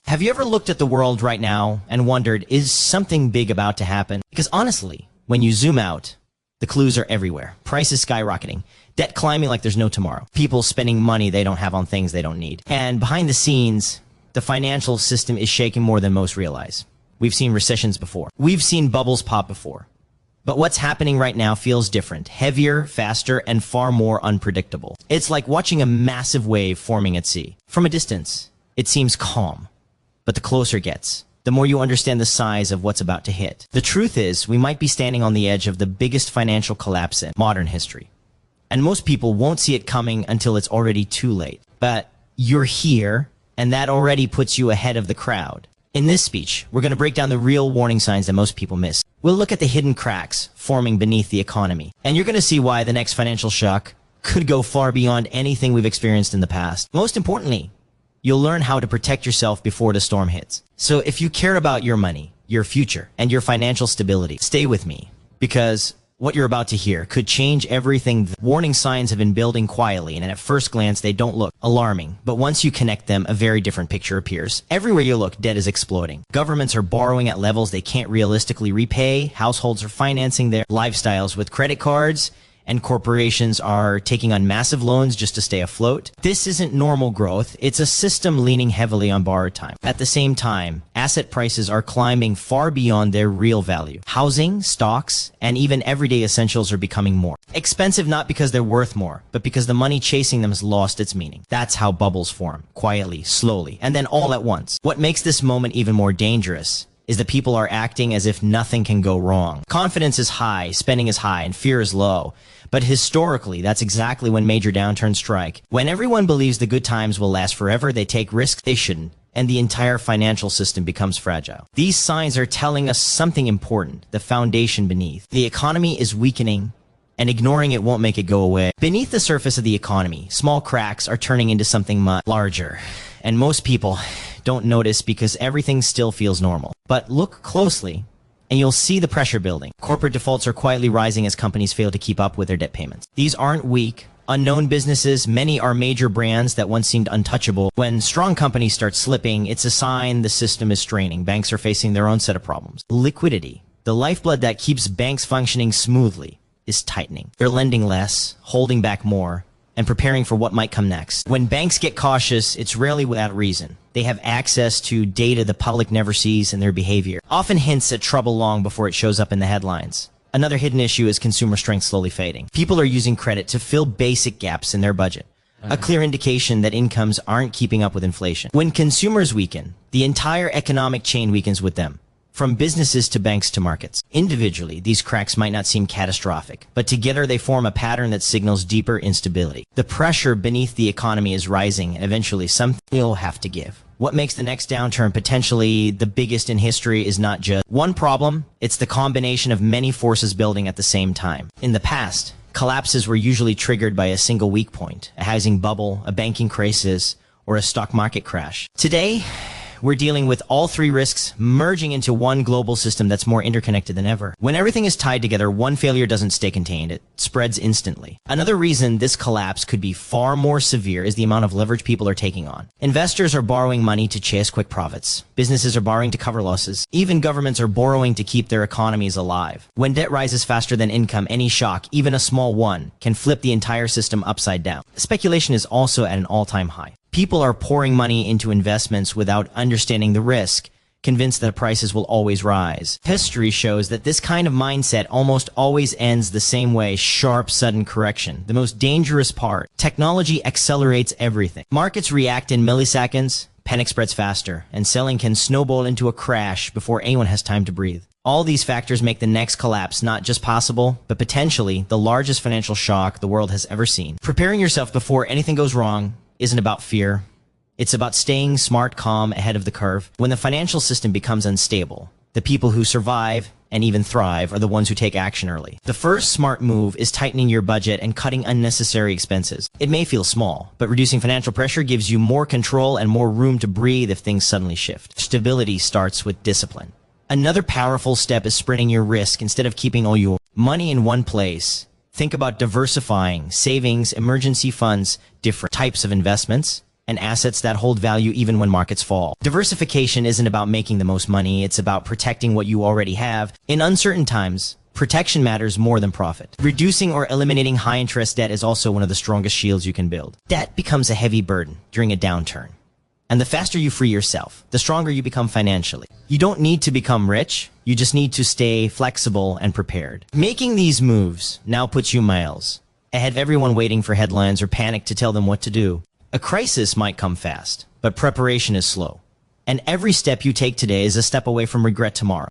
Have you ever looked at the world right now and wondered, is something big about to happen? Because honestly, when you zoom out, the clues are everywhere. Prices skyrocketing, debt climbing like there's no tomorrow, people spending money they don't have on things they don't need. And behind the scenes, the financial system is shaking more than most realize. We've seen recessions before. We've seen bubbles pop before. But what's happening right now feels different, heavier, faster, and far more unpredictable. It's like watching a massive wave forming at sea. From a distance, it seems calm. But the closer it gets, the more you understand the size of what's about to hit. The truth is, we might be standing on the edge of the biggest financial collapse in modern history. And most people won't see it coming until it's already too late. But you're here, and that already puts you ahead of the crowd. In this speech, we're going to break down the real warning signs that most people miss. We'll look at the hidden cracks forming beneath the economy. And you're going to see why the next financial shock could go far beyond anything we've experienced in the past. Most importantly, you'll learn how to protect yourself before the storm hits. So if you care about your money, your future, and your financial stability, stay with me, because what you're about to hear could change everything. Warning signs have been building quietly, and at first glance, they don't look alarming. But once you connect them, a very different picture appears. Everywhere you look, debt is exploding. Governments are borrowing at levels they can't realistically repay. Households are financing their lifestyles with credit cards, and corporations are taking on massive loans just to stay afloat. This isn't normal growth. It's a system leaning heavily on borrowed time. At the same time, asset prices are climbing far beyond their real value. Housing, stocks, and even everyday essentials are becoming more expensive, not because they're worth more, but because the money chasing them has lost its meaning. That's how bubbles form, quietly, slowly, and then all at once. What makes this moment even more dangerous is that people are acting as if nothing can go wrong. Confidence is high, spending is high, and fear is low. But historically, that's exactly when major downturns strike. When everyone believes the good times will last forever, they take risks they shouldn't, and the entire financial system becomes fragile. These signs are telling us something important, the foundation beneath. The economy is weakening, and ignoring it won't make it go away. Beneath the surface of the economy, small cracks are turning into something much larger. And most people don't notice because everything still feels normal. But look closely, and you'll see the pressure building. Corporate defaults are quietly rising as companies fail to keep up with their debt payments. These aren't weak, unknown businesses. Many are major brands that once seemed untouchable. When strong companies start slipping, it's a sign the system is straining. Banks are facing their own set of problems. Liquidity, the lifeblood that keeps banks functioning smoothly, is tightening. They're lending less, holding back more, and preparing for what might come next. When banks get cautious, it's rarely without reason. They have access to data the public never sees in their behavior, often hints at trouble long before it shows up in the headlines. Another hidden issue is consumer strength slowly fading. People are using credit to fill basic gaps in their budget, a clear indication that incomes aren't keeping up with inflation. When consumers weaken, the entire economic chain weakens with them. From businesses to banks to markets. Individually, these cracks might not seem catastrophic, but together they form a pattern that signals deeper instability. The pressure beneath the economy is rising, and eventually something will have to give. What makes the next downturn potentially the biggest in history is not just one problem, it's the combination of many forces building at the same time. In the past, collapses were usually triggered by a single weak point, a housing bubble, a banking crisis, or a stock market crash. Today, we're dealing with all three risks merging into one global system that's more interconnected than ever. When everything is tied together, one failure doesn't stay contained. It spreads instantly. Another reason this collapse could be far more severe is the amount of leverage people are taking on. Investors are borrowing money to chase quick profits. Businesses are borrowing to cover losses. Even governments are borrowing to keep their economies alive. When debt rises faster than income, any shock, even a small one, can flip the entire system upside down. Speculation is also at an all-time high. People are pouring money into investments without understanding the risk, convinced that prices will always rise. History shows that this kind of mindset almost always ends the same way: sharp, sudden correction. The most dangerous part: technology accelerates everything. Markets react in milliseconds, panic spreads faster, and selling can snowball into a crash before anyone has time to breathe. All these factors make the next collapse not just possible, but potentially the largest financial shock the world has ever seen. Preparing yourself before anything goes wrong isn't about fear. It's about staying smart, calm, ahead of the curve. When the financial system becomes unstable, the people who survive and even thrive are the ones who take action early. The first smart move is tightening your budget and cutting unnecessary expenses. It may feel small, but reducing financial pressure gives you more control and more room to breathe if things suddenly shift. Stability starts with discipline. Another powerful step is spreading your risk instead of keeping all your money in one place. Think about diversifying, savings, emergency funds, different types of investments, and assets that hold value even when markets fall. Diversification isn't about making the most money, it's about protecting what you already have. In uncertain times, protection matters more than profit. Reducing or eliminating high-interest debt is also one of the strongest shields you can build. Debt becomes a heavy burden during a downturn. And the faster you free yourself, the stronger you become financially. You don't need to become rich, you just need to stay flexible and prepared. Making these moves now puts you miles ahead of everyone waiting for headlines or panic to tell them what to do. A crisis might come fast, but preparation is slow. And every step you take today is a step away from regret tomorrow.